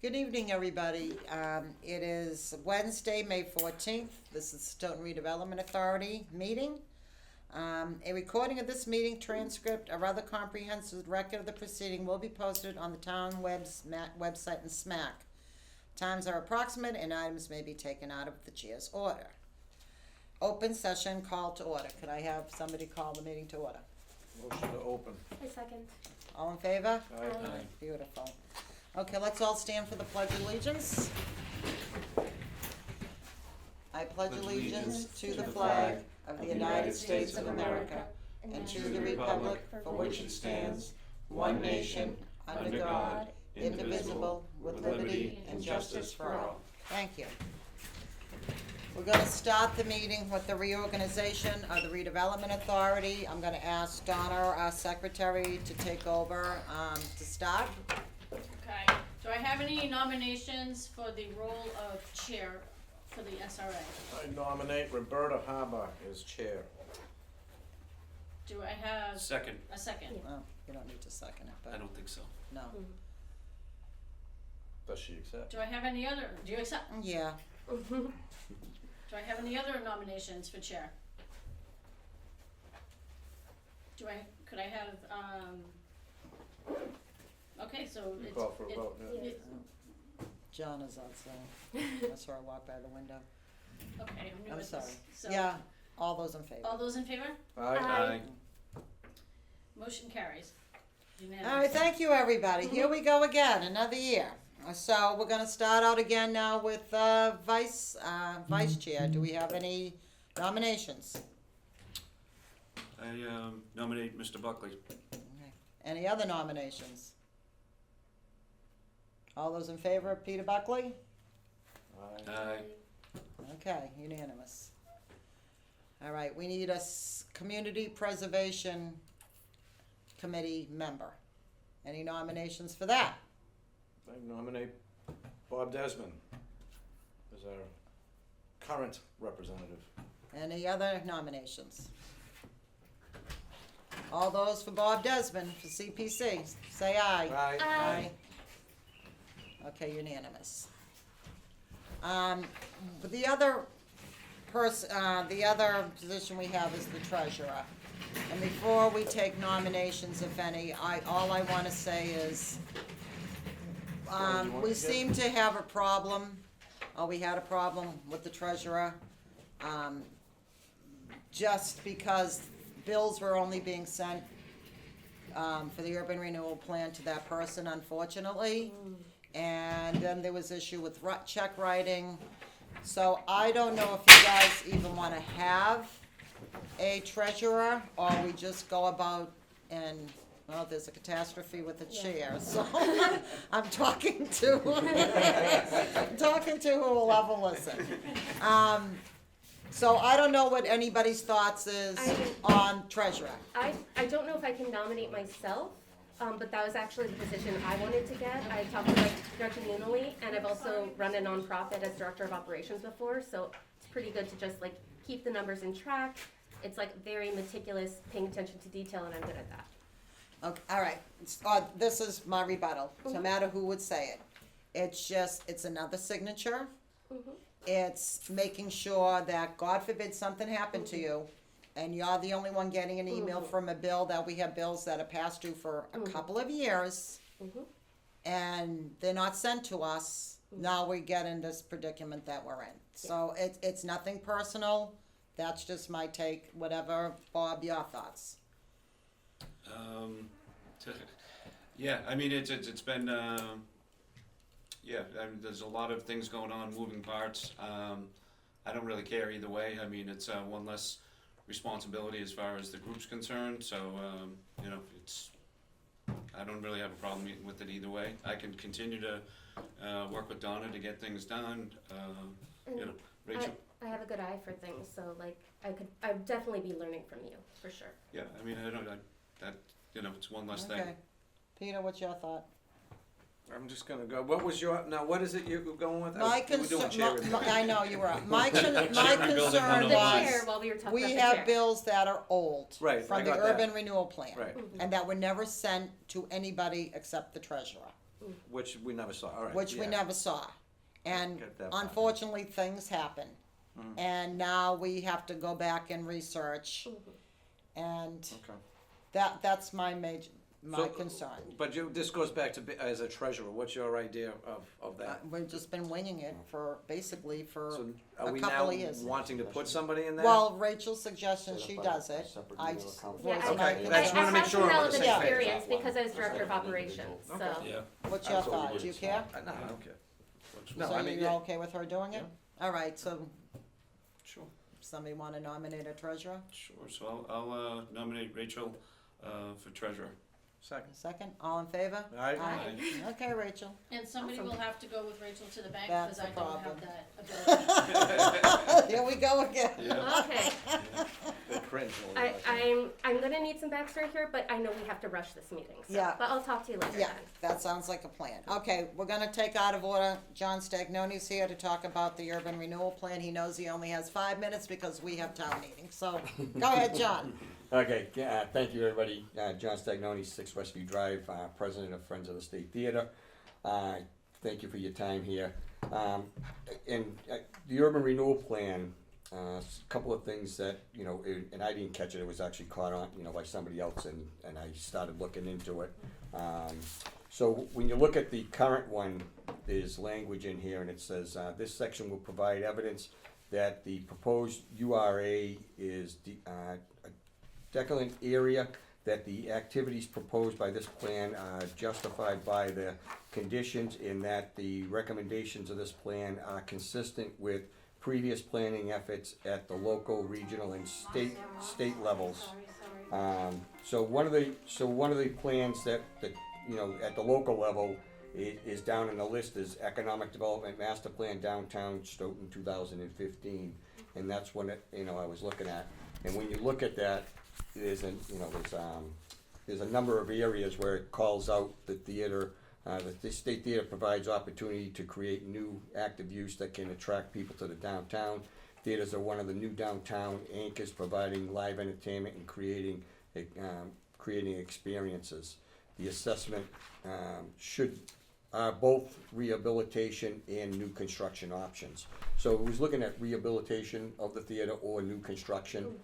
Good evening, everybody. It is Wednesday, May 14th. This is Stoughton Redevelopment Authority meeting. A recording of this meeting, transcript, or other comprehensive record of the proceeding will be posted on the town website and SMAC. Times are approximate and items may be taken out of the chair's order. Open session, call to order. Could I have somebody call the meeting to order? Motion to open. I second. All in favor? Aye. Beautiful. Okay, let's all stand for the Pledge of Allegiance. I pledge allegiance to the flag of the United States of America and to the republic for which it stands, one nation, under God, indivisible, with liberty and justice for all. Thank you. We're going to start the meeting with the reorganization of the Redevelopment Authority. I'm going to ask Donna, our secretary, to take over to start. Okay, do I have any nominations for the role of chair for the SRA? I nominate Roberta Harbour as chair. Do I have Second. a second? Well, you don't need to second it, I but don't think so. no. Does she accept? Do I have any other, do you accept? Yeah. Do I have any other nominations for chair? Could I have, okay, so You it's. call for a vote, yeah. John is outside. I saw her walk by the window. Okay, I'm new I'm at sorry. this. So, Yeah, all those in favor. all those in favor? Aye. Motion carries. All right, Unanimous. thank you, everybody. Here we go again, another year. So we're gonna start out again now with vice chair. Do we have any nominations? I nominate Mr. Buckley. Okay. Any other nominations? All those in favor of Peter Buckley? Aye. Aye. Okay, unanimous. All right, we need a community preservation committee member. Any nominations for that? I nominate Bob Desmond as our current representative. Any other nominations? All those for Bob Desmond for CPC, say aye. Aye. Aye. Okay, unanimous. The other the other position we have is the treasurer. And before we take nominations, if any, all I wanna say is, we seem to have a problem, or we had a problem with the treasurer, just because bills were only being sent, for the urban renewal plan to that person, unfortunately. And then there was issue with check writing. So I don't know if you guys even wanna have a treasurer, or we just go about and, well, there's a catastrophe with the chair, so I'm talking to, who will ever listen. So I don't know what anybody's thoughts is on treasurer. I don't know if I can nominate myself, but that was actually the position I wanted to get. I talked to my director communally, and I've also run a nonprofit as director of operations before, so it's pretty good to just like keep the numbers in track. It's like very meticulous, paying attention to detail, and I'm good at that. Okay, all right, this is my rebuttal, no matter who would say it. It's another signature. It's making sure that, God forbid, something happened to you, and you're the only one getting an email from a bill, that we have bills that are past due for a couple of years, and they're not sent to us. Now we get in this predicament that we're in. So it's nothing personal, that's just my take, whatever, Bob, your thoughts. Yeah, I mean, it's been, yeah, I mean, there's a lot of things going on, moving parts. I don't really care either way. I mean, it's one less responsibility as far as the group's concerned, so, you know, I don't really have a problem with it either way. I can continue to work with Donna to get things done, you know, Rachel. I have a good eye for things, so like I'd definitely be learning from you, for sure. Yeah, I mean, you know, it's one less thing. Okay. Peter, what's your thought? I'm just gonna go, what is it you're going with? My We were doing chair concern, review. I know you were up. My concern The Otherwise- chair, while we were talking we about the have chair. bills that are old. Right, I From the got that. urban renewal plan. Right. And that were never sent to anybody except the treasurer. Which we never saw, all right. which we yeah. never saw. And Get that part. unfortunately, things happen. And now we have to go back and research. And Okay. that's my So, concern. But this goes back to, as a treasurer, what's your idea of that? We've just been winging it for, basically So for are a we couple now of years. wanting to put somebody in there? Well, Rachel's suggestion, she does it. I just. Yeah, voiced I, my Okay, opinion. I just wanna make have sure some we're on the relevant same page. experience because I was director of operations, so. Okay. Yeah. What's your thought? Do you care? No, I don't care. No, So I mean, you're yeah. okay with her doing it? All right, so Sure. somebody wanna nominate a treasurer? Sure, so I'll nominate Rachel for treasurer. Second. Second, all in favor? Aye. Okay, Rachel. And somebody Awesome. will have to go with Rachel to the bank, That's because I a don't problem. have that ability. Here we go again. Yeah. Okay, They cringe a little bit. I'm gonna need some backstory here, but I know we have to rush this meeting, so, Yeah. but I'll talk to you later Yeah, then. that sounds like a plan. Okay, we're gonna take out of order, John Stagnoni's here to talk about the urban renewal plan. He knows he only has 5 minutes because we have town meeting, so, go ahead, John. Okay, thank you, everybody. John Stagnoni, 6 Westview Drive, President of Friends of the State Theater. Thank you for your time here. And the urban renewal plan, a couple of things that, and I didn't catch it, it was actually caught on, by somebody else, and I started looking into it. So when you look at the current one, there's language in here, and it says, this section will provide evidence that the proposed URA is a decadent area, that the activities proposed by this plan are justified by the conditions, in that the recommendations of this plan are consistent with previous planning efforts at the local, regional, and state levels. So one of the plans that at the local level is down in the list is Economic Development Master Plan Downtown Stoughton 2015, and that's what I was looking at. And when you look at that, there's a number of areas where it calls out the theater. The State Theater provides opportunity to create new active use that can attract people to the downtown. Theaters are one of the new downtown anchors, providing live entertainment and creating experiences. The assessment are both rehabilitation and new construction options. So it was looking at rehabilitation of the theater or new construction,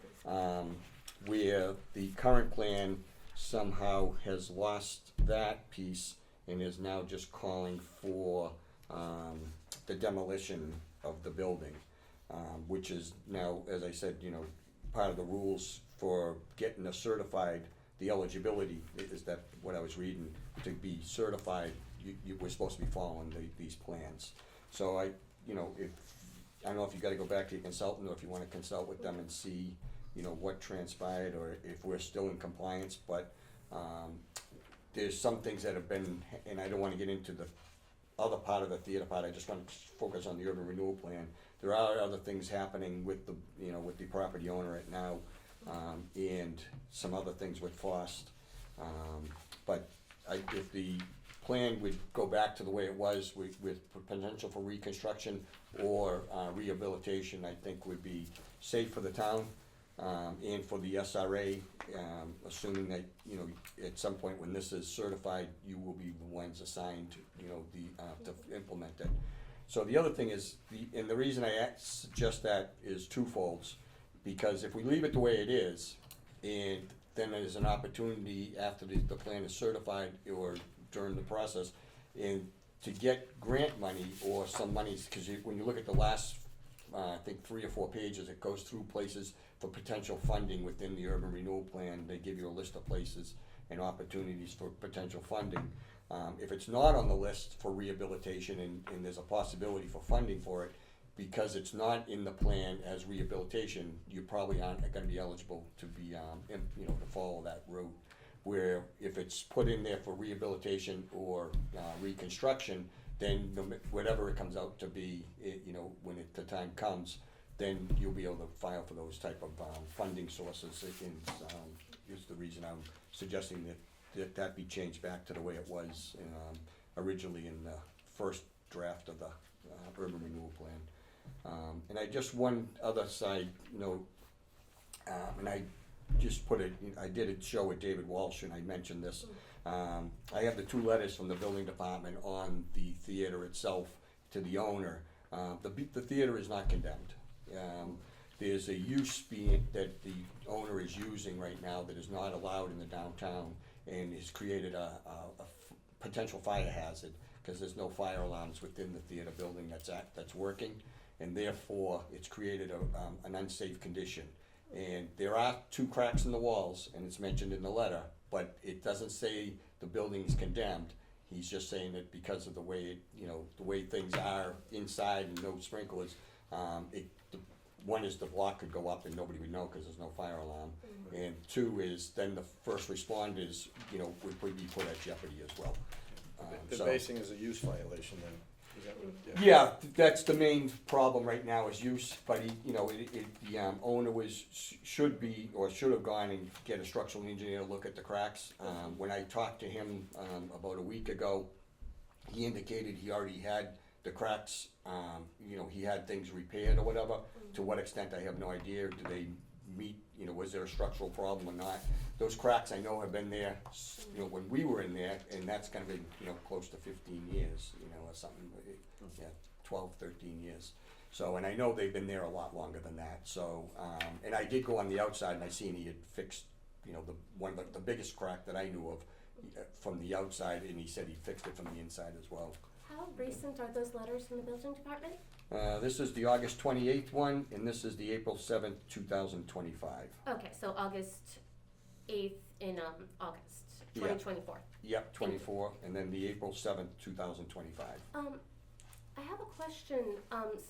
where the current plan somehow has lost that piece and is now just calling for the demolition of the building, which is now, as I said, part of the rules for getting the eligibility is that what I was reading, to be certified, you were supposed to be following these plans. So I don't know if you gotta go back to your consultant, or if you wanna consult with them and see, what transpired, or if we're still in compliance, but, there's some things that have been, and I don't wanna get into the other part of the theater part, I just wanna focus on the urban renewal plan. There are other things happening with the property owner right now, and some other things with Fost. But if the plan would go back to the way it was with potential for reconstruction or rehabilitation, I think would be safe for the town, and for the SRA, assuming that, at some point when this is certified, you will be the ones assigned, to implement it. So the other thing is, and the reason I suggest that is twofolds, because if we leave it the way it is, and then there's an opportunity after the plan is certified or during the process, and to get grant money or some monies, because when you look at the last, I think 3 or 4 pages, it goes through places for potential funding within the urban renewal plan. They give you a list of places and opportunities for potential funding. If it's not on the list for rehabilitation and there's a possibility for funding for it, because it's not in the plan as rehabilitation, you probably aren't gonna be eligible to be, to follow that route. Where if it's put in there for rehabilitation or reconstruction, then whatever it comes out to be, when the time comes, then you'll be able to file for those type of funding sources. Is the reason I'm suggesting that be changed back to the way it was originally in the first draft of the urban renewal plan. And I just one other side note, and I just I did a show with David Walsh, and I mentioned this. I have the 2 letters from the building department on the theater itself to the owner. The theater is not condemned. There's a use that the owner is using right now that is not allowed in the downtown, and has created a potential fire hazard, because there's no fire alarms within the theater building that's working, and therefore it's created an unsafe condition. And there are 2 cracks in the walls, and it's mentioned in the letter, but it doesn't say the building is condemned. He's just saying that because of the way the way things are inside and no sprinklers, one is the block could go up and nobody would know because there's no fire alarm, and 2 is then the first responders would be put at jeopardy as well. The So- basing is a use violation then, is that what? Yeah, that's the main problem right now is use, but the owner should have gone and get a structural engineer to look at the cracks. When I talked to him, about a week ago, he indicated he already had the cracks, he had things repaired or whatever. To what extent, I have no idea. Do they meet, was there a structural problem or not? Those cracks I know have been there, when we were in there, and that's gonna be, close to 15 years, or something, 12, 13 years. So, and I know they've been there a lot longer than that, so, and I did go on the outside and I seen he had fixed, one of the biggest crack that I knew of from the outside, and he said he fixed it from the inside as well. How recent are those letters from the building department? This is the August 28th one, and this is the April 7th, 2025. Okay, so August 8th in August Yeah. 2024. Yep, 24, and then the April 7th, 2025. I have a question.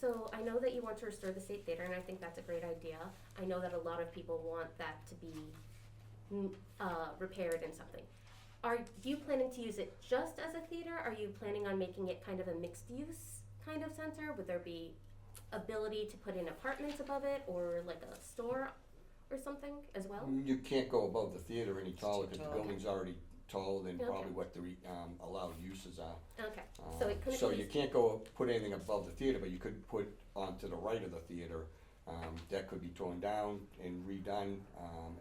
So I know that you want to restore the State Theater, and I think that's a great idea. I know that a lot of people want that to be repaired and something. Are you planning to use it just as a theater? Are you planning on making it kind of a mixed-use kind of center? Would there be ability to put in apartments above it, or like a store or something as well? You can't go above the theater any taller, too because the tall. building's already taller than Okay. probably what the allowed uses are. Okay, so it couldn't So be. you can't put anything above the theater, but you could put onto the right of the theater. That could be torn down and redone,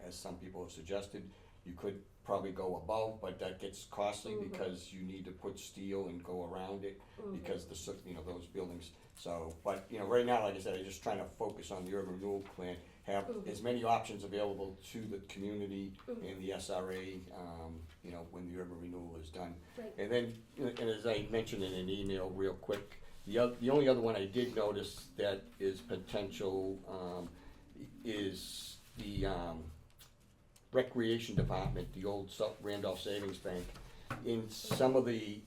as some people have suggested. You could probably go above, but that gets costly because you need to put steel and go around it, because those buildings. So, but, right now, like I said, I'm just trying to focus on the urban renewal plan, have as many options available to the community and the SRA, when the urban renewal is done. Right. And then, and as I mentioned in an email real quick, the only other one I did notice that is potential, is the, Recreation Department, the old Randolph Savings Bank. In some of the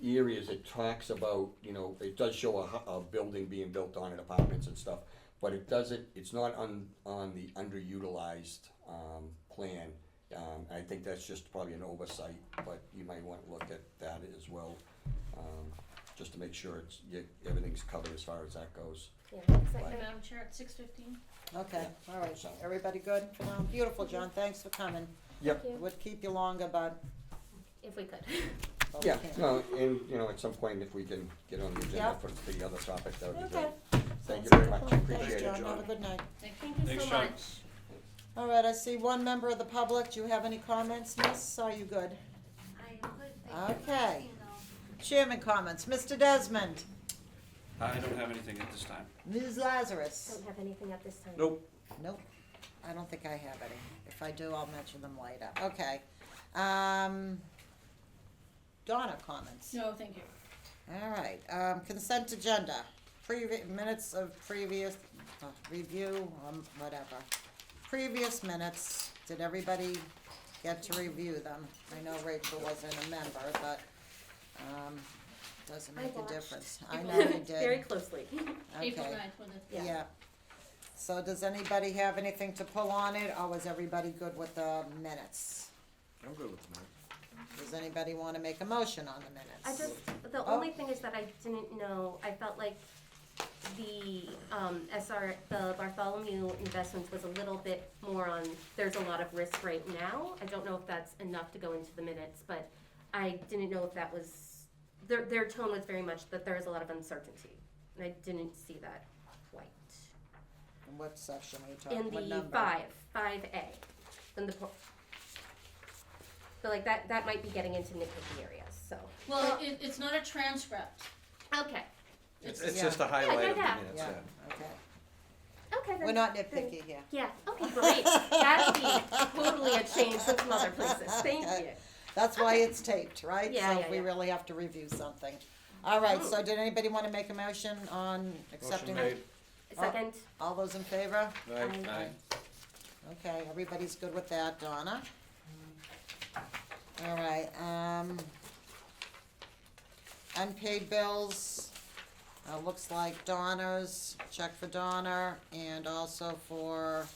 areas, it talks about, it does show a building being built on it, apartments and stuff, but it's not on the underutilized, plan. I think that's just probably an oversight, but you might want to look at that as well, just to make sure everything's covered as far as that goes. Yeah, 'cause I- Madam Chair, at 6:15. Okay, all right, everybody good for now? Beautiful, John, thanks for coming. Yep. Thank you. Would keep you longer, but. If we could. but we Yeah, can't. no, and, at some point, if we can get on the agenda Yeah. for the other topic, that would be Okay. great. Thank you Sounds very like a much, plan. appreciate Thanks, it. John, have a good night. Thank you. Thank you Thanks, so John. much. All right, I see one member of the public. Do you have any comments, miss? Are you good? I am good, thank you. Okay. Chairman comments. Mr. Desmond, I don't have anything at this time. Ms. Lazarus. Don't have anything at this time. Nope. Nope, I don't think I have any. If I do, I'll mention them later. Okay. Donna, comments? No, thank you. All right, consent agenda, minutes of previous, review, whatever. Previous minutes, did everybody get to review them? I know Rachel wasn't a member, but, doesn't I make a watched. difference. I know you did. Very closely. April Okay. 9th, with it. Yeah. Yeah. So does anybody have anything to pull on it, or was everybody good with the minutes? I'm good with that. Does anybody wanna make a motion on the minutes? I just, the Oh. only thing is that I didn't know, I felt like the, the Bartholomew investments was a little bit more on, there's a lot of risk right now. I don't know if that's enough to go into the minutes, but I didn't know if that was, their tone was very much that there is a lot of uncertainty. And I didn't see that quite. In what section are you talking, In what the number? 5A, in the, But like that might be getting into nitpicky areas, so. Well, it's not a transcript. Okay, It's Yeah. just a highlight of the yeah. minutes, Yeah, yeah. okay. okay then. We're not then- nitpicky here. Yeah, okay, great. That'd be totally a change from some other places, thank you. That's why it's taped, right? Yeah, So yeah, if we yeah. really have to review something. All right, so did anybody wanna make a motion on accepting? Motion made. Second, All those in favor? Right. Aye. Okay, everybody's good with that, Donna? All right, unpaid bills, looks like Donna's, check for Donna, and also for,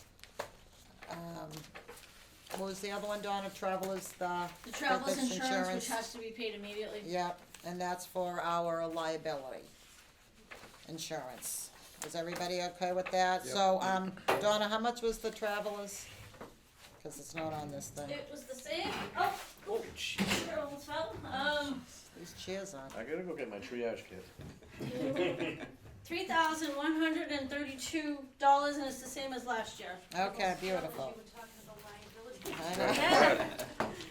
what was the other one, Donna, travelers, The travelers business insurance, which has to be paid immediately. Yep, and that's for our liability insurance. Is everybody okay with that? Yep. So, Donna, how much was the travelers? Cause it's not on this thing. It was the same, oh, sure, almost fell. These chairs on. I gotta go get my triage kit. $3,132, and it's the same as last year. Okay, beautiful. I know. yeah,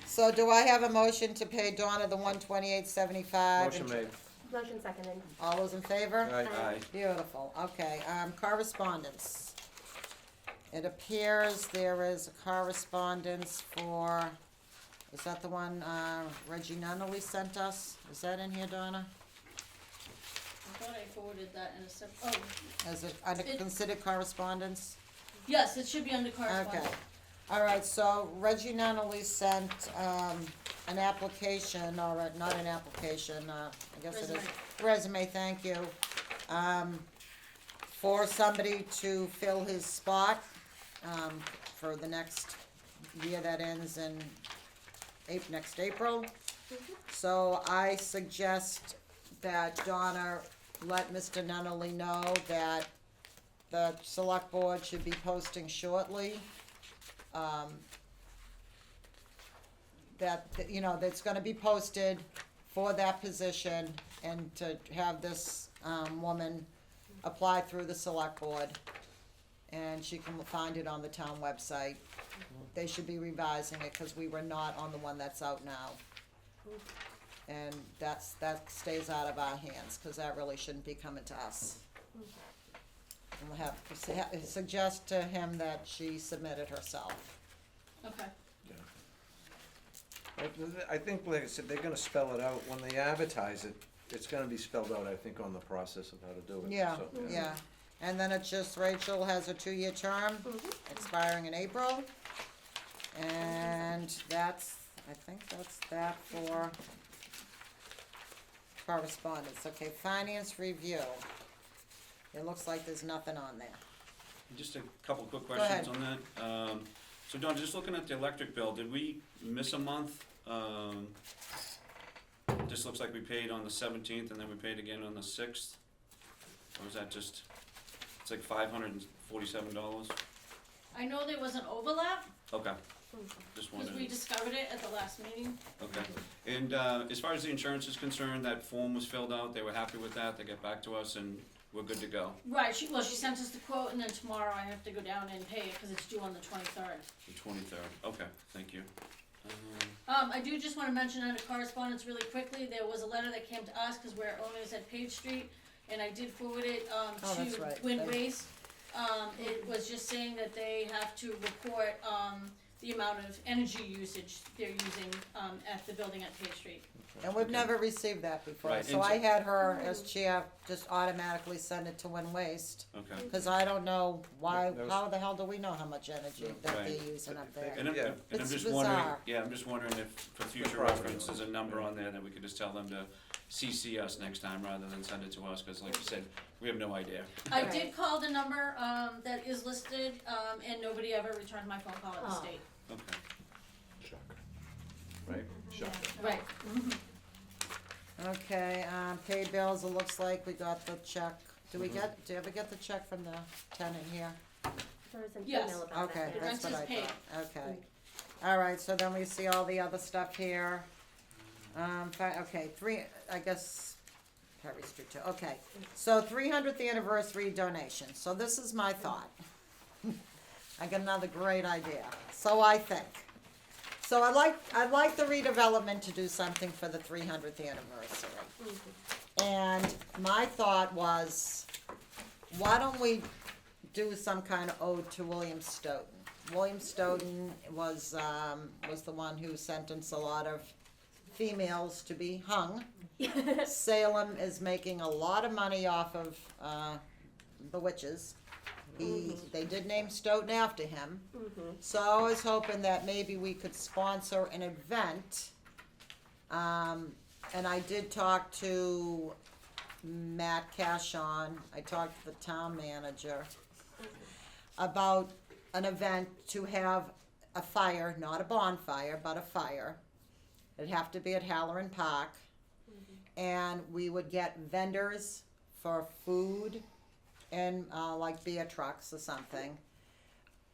So do I have a motion to pay Donna the $128.75? Motion made. motion seconded. All those in favor? Aye. Aye. Beautiful, okay, correspondence. It appears there is a correspondence for, is that the one, Reggie Nunley sent us? Is that in here, Donna? I thought I forwarded that in a separate, oh, Is it under It- considered correspondence? yes, it should be under Okay, correspondence. all right, so Reggie Nunley sent, an application, or not an application, I guess it is. Resume, thank you, for somebody to fill his spot, for the next year that ends in next April. So I suggest that Donna let Mr. Nunley know that the select board should be posting shortly. That, you know, that's gonna be posted for that position and to have this, woman apply through the select board. And she can find it on the town website. They should be revising it, cause we were not on the one that's out now. And that stays out of our hands, cause that really shouldn't be coming to us. And we'll have, suggest to him that she submitted herself. Okay. I think, like I said, they're gonna spell it out, when they advertise it, it's gonna be spelled out, I think, on the process of how to do it. Yeah, So, yeah, and then it's just Rachel has a 2-year term, expiring in April. And that's, I think that's that for correspondence. Okay, finance review. It looks like there's nothing on there. Just a couple quick Go questions on that. So Don, just looking at the electric bill, did we miss a month? Just looks like we paid on the 17th and then we paid again on the 6th. Or is that just, it's like $547? I know there was an overlap, Okay, just because we wondering. discovered it at the last meeting. Okay, and as far as the insurance is concerned, that form was filled out, they were happy with that, they got back to us and we're good to go. Right, she sent us the quote, and then tomorrow I have to go down and pay it, because it's due on the 23rd. The 23rd, okay, thank you. I do just wanna mention under correspondence really quickly, there was a letter that came to us, cause we're owners at Page Street, and I did forward it, Oh, that's to right. Wind Thank you. Waste. It was just saying that they have to report, the amount of energy usage they're using, at the building at Page Street. And we've never received that before, Right, so and I had her as chair just automatically send it to Wind Waste. Okay. Cause I don't know why, That was- how the hell do we know how much energy that Right. they're using up there? And I'm, Yeah. and I'm It's just wondering, bizarre. yeah, I'm just wondering if, for future property reference, there's a owner. number on there that we could just tell them to CC us next time rather than send it to us, cause like you said, we have no idea. I Right. did call the number, that is listed, and nobody ever returned my phone call at the Oh. state. Okay. Shocker. Right? Shocker. Right. Okay, paid bills, it looks like we got the check. Do you ever get the check from the tenant here? There was an Yes. email about Okay, that. The that's rent what I is paid. thought, okay. Alright, so then we see all the other stuff here. Okay, I guess, Perry Street too, okay. So 300th anniversary donation, so this is my thought. I got another great idea, so I think. So I'd like the redevelopment to do something for the 300th anniversary. And my thought was, why don't we do some kind of ode to William Stoughton? William Stoughton was the one who sentenced a lot of females to be hung. Salem is making a lot of money off of the witches. They did name Stoughton after him. So I was hoping that maybe we could sponsor an event. And I did talk to Matt Cashon, I talked to the town manager about an event to have a fire, not a bonfire, but a fire. It'd have to be at Halloran Park. And we would get vendors for food and like beer trucks or something.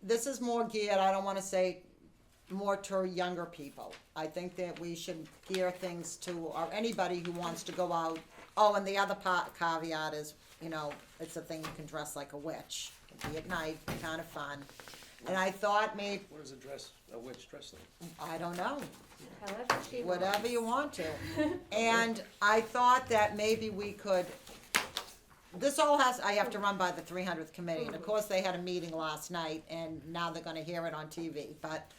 This is more geared, I don't wanna say more to younger people. I think that we should gear things to, or anybody who wants to go out. Oh, and the other caveat is, you know, it's a thing you can dress like a witch. It'd be at night, kind of fun. And I thought maybe, What does a witch dress like? I don't know, However she whatever wants. you want to. And I thought that maybe we could, this all I have to run by the 300th committee. And of course, they had a meeting last night and now they're gonna hear it on TV. But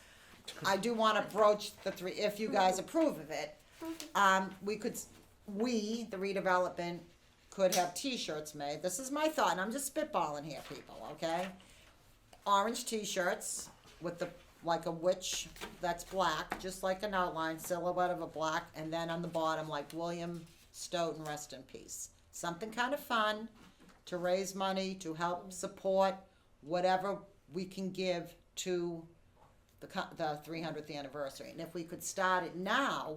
I do wanna broach if you guys approve of it. The redevelopment could have T-shirts made. This is my thought, and I'm just spitballing here, people, okay? Orange T-shirts with like a witch that's black, just like an outline, silhouette of a black, and then on the bottom, like William Stoughton, rest in peace. Something kind of fun to raise money, to help support whatever we can give to the 300th anniversary. And if we could start it now,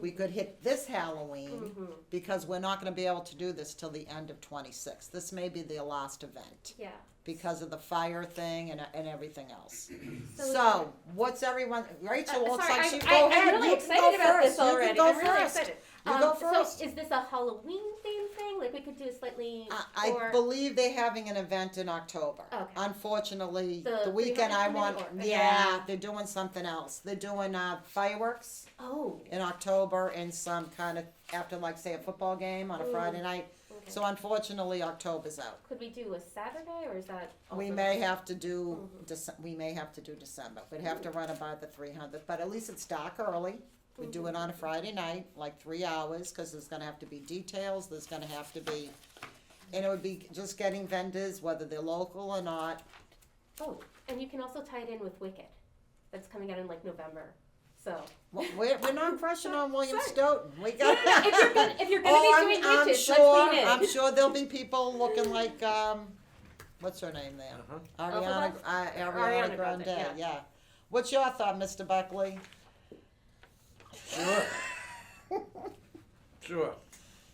we could hit this Halloween, because we're not gonna be able to do this till the end of 26. This may be the last event, Yeah. because of the fire thing and everything else. So- So, what's everyone, Rachel looks Sorry, like she, go I'm ahead, really you can excited go about first, this you already. can go I'm really first. excited. You go first. So is this a Halloween themed thing? Like we could do a slightly I or believe they're having an event in October. Okay. Unfortunately, The the weekend I 300th want, or- yeah, they're doing something else. They're doing fireworks oh, in October and some kind of, after like say a football game on a Friday night. okay. So unfortunately, October's out. Could we do a Saturday or is that? We also- may have to do, we may have to do December. We'd have to run it by the 300th, but at least it's dark early. We do it on a Friday night, like 3 hours, cause there's gonna have to be details, there's gonna have to be, and it would be just getting vendors, whether they're local or not. Oh, and you can also tie it in with Wicked. That's coming out in like November. So Well, we're not crushing on William Sorry. Stoughton. We got. if you're gonna be doing I'm witches, sure. let's lean in. I'm sure there'll be people looking like what's her name there? Uh-huh. Ariana Grande. Yeah. What's your thought, Mr. Buckley? Sure. Sure.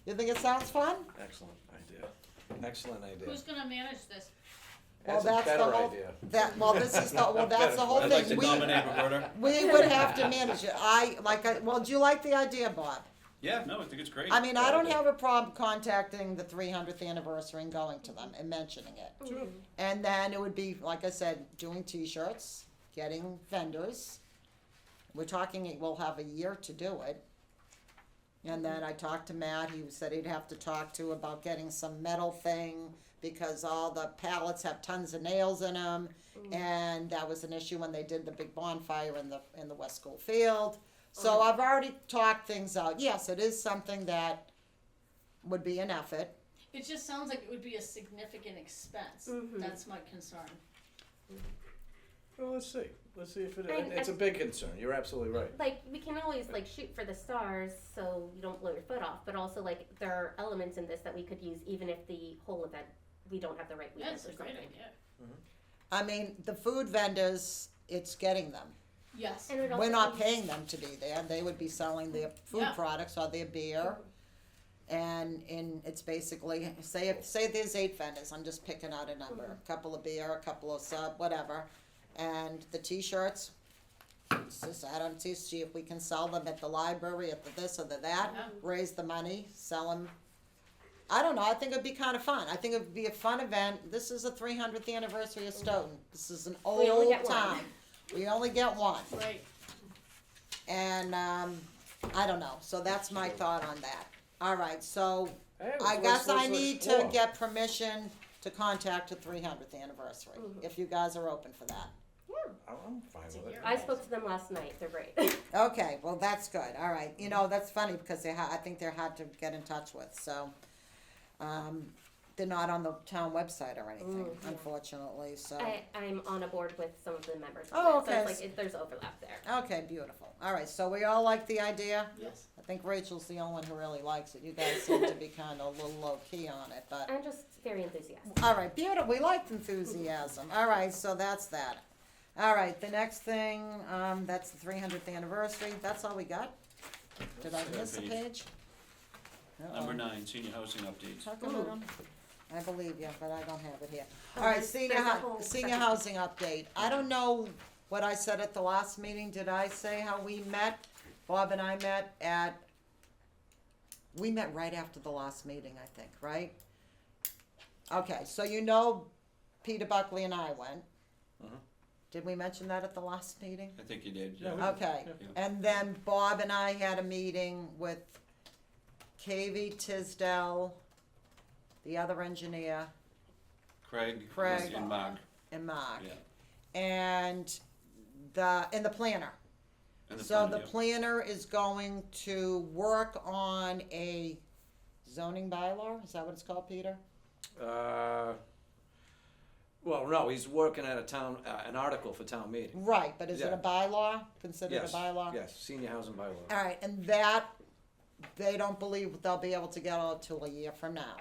You think it sounds fun? Excellent idea. Excellent idea. Who's gonna manage this? Well, That's a that's the better whole. idea. This is that's the whole I'd thing. like to nominate Roberta. We would have to manage it. Well, do you like the idea, Bob? Yeah, no, I think it's great. I mean, I don't have a problem contacting the 300th anniversary and going to them and mentioning it. Sure. And then it would be, like I said, doing T-shirts, getting vendors. We're talking, we'll have a year to do it. And then I talked to Matt, he said he'd have to talk to about getting some metal thing, because all the pallets have tons of nails in them. And that was an issue when they did the big bonfire in the West School Field. So I've already talked things out. Yes, it is something that would be an effort. It just sounds like it would be a significant expense. That's my concern. Well, let's see. Let's see if And it's a big concern. You're absolutely right. Like we can always like shoot for the stars so you don't blow your foot off, but also like there are elements in this that we could use even if the whole event we don't have the right weekends That's or a great something. idea. I mean, the food vendors, it's getting them. Yes. And it would We're also not be- paying them to be there. They would be selling their food Yeah. products or their beer. And it's basically, say there's 8 vendors, I'm just picking out a number, a couple of beer, a couple of sub, whatever. And the T-shirts, it's just add on to see if we can sell them at the library, at the this or the that, Yeah. raise the money, sell them. I don't know, I think it'd be kind of fun. I think it'd be a fun event. This is the 300th anniversary of Stoughton. This is an We only old get one. town. We only get one. Right. And, I don't know, so that's my thought on that. All right, so Hey, I let's- guess I let's need to explore. get permission to contact the 300th anniversary, if you guys are open for that. I'm fine with it. I spoke to them last night, they're great. Okay, well, that's good, all right. You know, that's funny because I think they're hard to get in touch with, so, they're not on the town website or anything, yeah. unfortunately, so. I'm on a board with some of the members Oh, of it, so okay. it's like, there's overlap there. Okay, beautiful. All right, so we all like the idea? Yes. I think Rachel's the only one who really likes it. You guys seem to be kind of a little low key on it, but. I'm just very enthusiastic. All right, beautiful. We like enthusiasm. All right, so that's that. All right, the next thing, that's the 300th anniversary. That's all we got? Did I miss a page? Number Uh-oh. 9, senior housing updates. How come I don't- I believe you, but I don't have it here. All right, there's- senior, there's a whole senior section. housing update. I don't know what I said at the last meeting. Did I say how we met? Bob and I met we met right after the last meeting, I think, right? Okay, so you know Peter Buckley and I went. Did we mention that at the last meeting? I think you did, Yeah, yeah. Okay, Yeah. and then Bob and I had a meeting with KV Tisdale, the other engineer, Craig Craig. and Mark, and Mark, yeah. and the planner. And the So plan, the yeah. planner is going to work on a zoning bylaw, is that what it's called, Peter? Well, no, he's working at a town, an article for town meeting. Right, but is it a Yeah. bylaw, considered a Yes, bylaw? yes, senior housing bylaw. All right, and that, they don't believe they'll be able to get out till a year from now.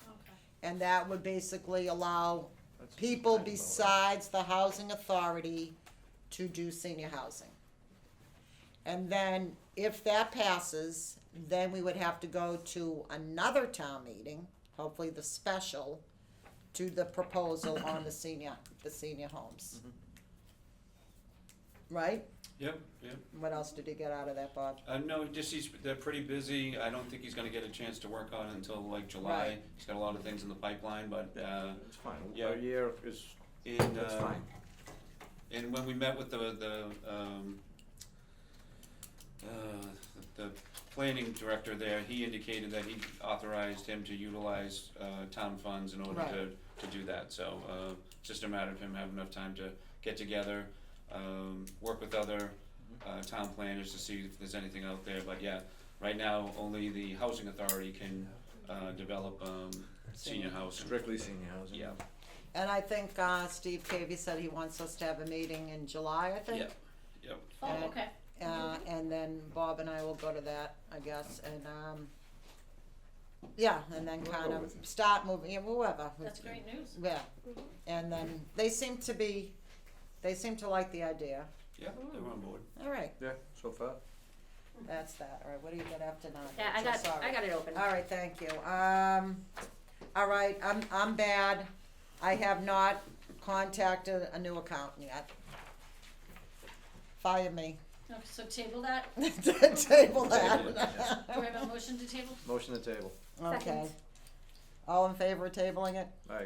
Okay. And that would basically allow That's people kind of besides the housing authority to do senior housing. And then if that passes, then we would have to go to another town meeting, hopefully the special, to the proposal on the senior homes. Right? Yep, yep. What else did you get out of that, Bob? No, they're pretty busy. I don't think he's gonna get a chance to work on it until like July. Right. He's got a lot of things in the pipeline, but, It's fine, yeah. a year is, in, that's fine. and when we met with the planning director there, he indicated that he authorized him to utilize, town funds in order Right. to do that. So, it's just a matter of him having enough time to get together, work with other, town planners to see if there's anything out there. But yeah, right now, only the housing authority can, develop, senior housing. Strictly senior housing. Yeah, And I think, Steve Cavey said he wants us to have a meeting in July, I think. yep, yep. Oh, And- okay. And then Bob and I will go to that, I guess, and, yeah, and then We'll kind go of with you. start moving, yeah, whoever. That's great news. Yeah, and then they seem to like the idea. Yeah, they were on board. All right, Yeah, so far. that's that. All right, what do you got after 9? Yeah, I got it open. All right, thank you. All right, I'm bad. I have not contacted a new accountant yet. Fire me. Okay, so table that. Table that. Do we have a motion to table? Motion to table. Okay. Second. All in favor of tabling it? Aye.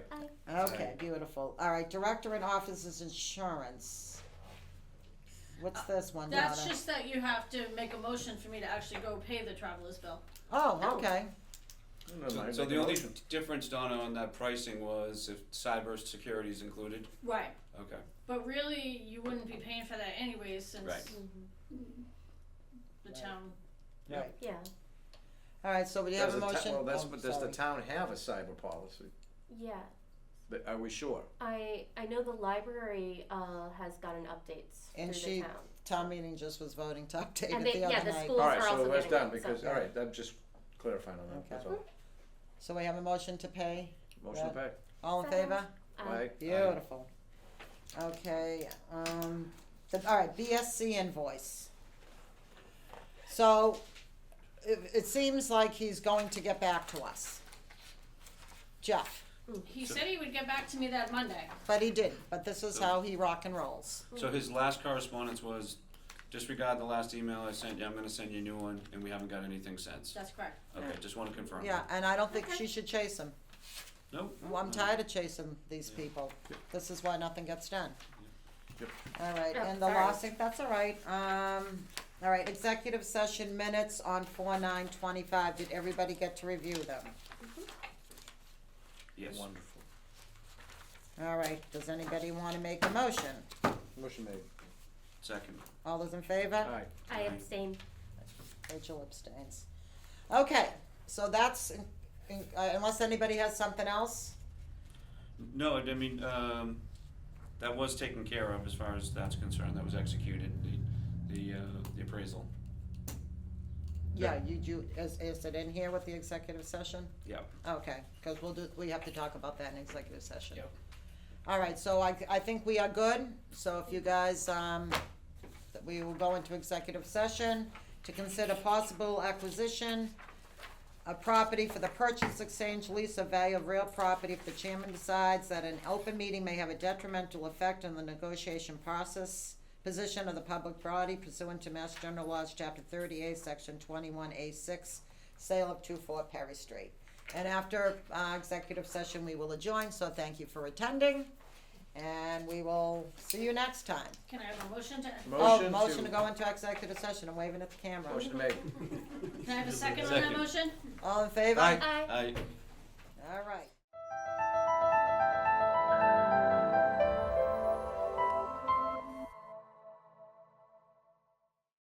Okay, beautiful. All right, director and officers insurance. What's this one, Donna? That's just that you have to make a motion for me to actually go pay the traveler's bill. Oh, okay. Never mind, So make the a only motion. difference, Donna, on that pricing was if cyber security is included? Right. Okay. But really, you wouldn't be paying for that anyways, since Right. the town. Yeah. Right. Yeah, All right, so we have Does a the ta- motion? Well, Oh, does the sorry. town have a cyber policy? yeah. But are we sure? I know the library, has gotten updates And through she, the town. town meeting just was voting to update And it they- the other yeah, the night. schools Alright, are so also that's getting done, it, so- because, alright, I'm just clarifying on that, that's Okay. all. So we have a motion to pay? Motion to pay. All in Second. favor? Aye. Beautiful. Okay, all right, BSC invoice. So, it seems like he's going to get back to us. Jeff, He said he would get back to me that Monday. but he didn't, but this is how he rock and rolls. So his last correspondence was, disregard the last email I sent you, I'm gonna send you a new one, and we haven't got anything since. That's correct. Okay, just wanna confirm. Yeah, and I don't think Okay. she should chase him. Nope. Well, I'm tired of chasing these people. This is why nothing gets done. Yep. All right, Oh, and the sorry. lawsuit, that's all right. All right, executive session minutes on 4/9/25. Did everybody get to review them? Yes. Wonderful. All right, does anybody wanna make a motion? Motion made. Second. All those in favor? Aye. I abstain. Rachel abstains. Okay, so that's, unless anybody has something else? No, I mean, that was taken care of as far as that's concerned, that was executed, the appraisal. Yeah, is it in here with the executive session? Yeah. Okay, cause we have to talk about that in executive session. Yep. All right, so I think we are good, so if you guys, that we will go into executive session to consider possible acquisition of property for the purchase, exchange, lease, or value of real property if the chairman decides that an open meeting may have a detrimental effect on the negotiation process, position of the public body pursuant to Mass General Laws, Chapter 38, Section 21A6, sale of 24 Perry Street. And after executive session, we will adjourn, so thank you for attending, and we will see you next time. Can I have a motion to, Motion to go into executive session, I'm waving at the camera. Motion made. can I have a second on that Second. motion? All in favor? Aye. Aye. I,